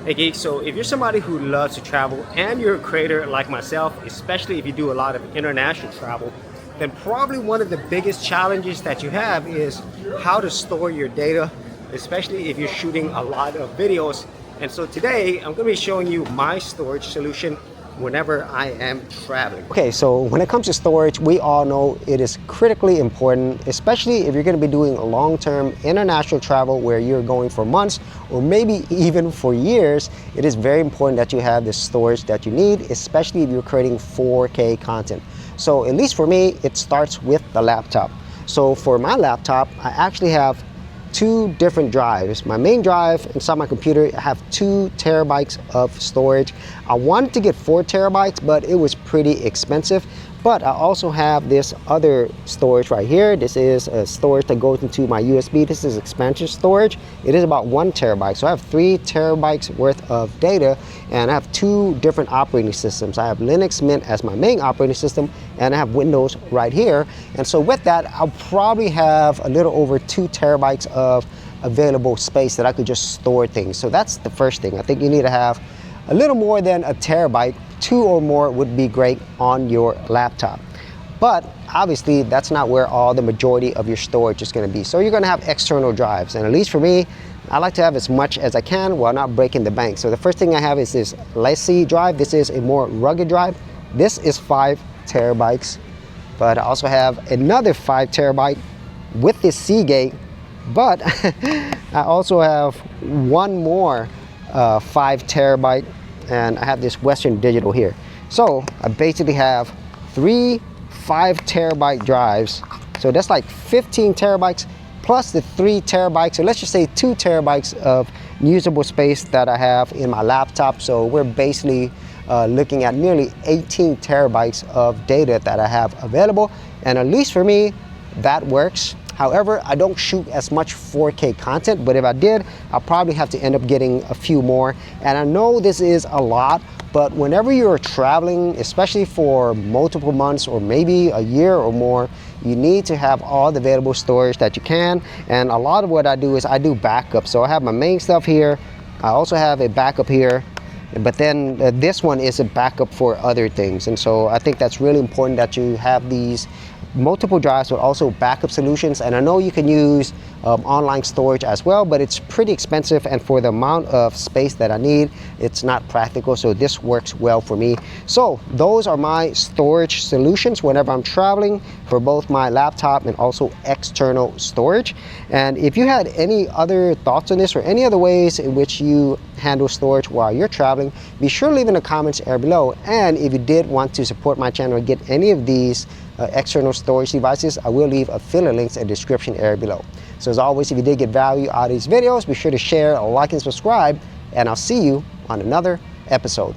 Hey Geek, so if you're somebody who loves to travel and you're a creator like myself, especially if you do a lot of international travel, then probably one of the biggest challenges that you have is how to store your data, especially if you're shooting a lot of videos. And so today I'm going to be showing you my storage solution whenever I am traveling. Okay, so when it comes to storage, we all know it is critically important, especially if you're going to be doing long-term international travel where you're going for months or maybe even for years. It is very important that you have the storage that you need, especially if you're creating 4K content. So at least for me, it starts with the laptop. So for my laptop, I actually have two different drives. My main drive inside my computer, I have 2 terabytes of storage. I wanted to get 4 terabytes, but it was pretty expensive. But I also have this other storage right here. This is a storage that goes into my USB. This is expansion storage. It is about 1 terabyte. So I have 3 terabytes worth of data, and I have 2 different operating systems. I have Linux Mint as my main operating system, and I have Windows right here. And so with that, I'll probably have a little over 2 terabytes of available space that I could just store things. So that's the first thing. I think you need to have a little more than a terabyte. 2 or more would be great on your laptop. But obviously that's not where all the majority of your storage is going to be. So you're going to have external drives, and at least for me, I like to have as much as I can while not breaking the bank. So the first thing I have is this Lacie drive. This is a more rugged drive. This is 5 terabytes, but I also have another 5 terabyte with this Seagate, but I also have one more 5 terabyte, and I have this Western Digital here. So I basically have 3 5 terabyte drives. So that's like 15 terabytes plus the 3 terabytes. So let's just say 2 terabytes of usable space that I have in my laptop. So we're basically looking at nearly 18 terabytes of data that I have available. And at least for me, that works. However, I don't shoot as much 4K content, but if I did, I'll probably have to end up getting a few more. And I know this is a lot, but whenever you're traveling, especially for multiple months or maybe a year or more, you need to have all the available storage that you can. And a lot of what I do is I do backup. So I have my main stuff here. I also have a backup here. But then this one is a backup for other things. And so I think that's really important that you have these multiple drives but also backup solutions. And I know you can use online storage as well, but it's pretty expensive, and for the amount of space that I need, it's not practical. So this works well for me. So those are my storage solutions whenever I'm traveling for both my laptop and also external storage. And if you had any other thoughts on this or any other ways in which you handle storage while you're traveling, be sure to leave in the comments area below. And if you did want to support my channel and get any of these external storage devices, I will leave affiliate links in the description area below. So as always, if you did get value out of these videos, be sure to share, like, and subscribe, and I'll see you on another episode.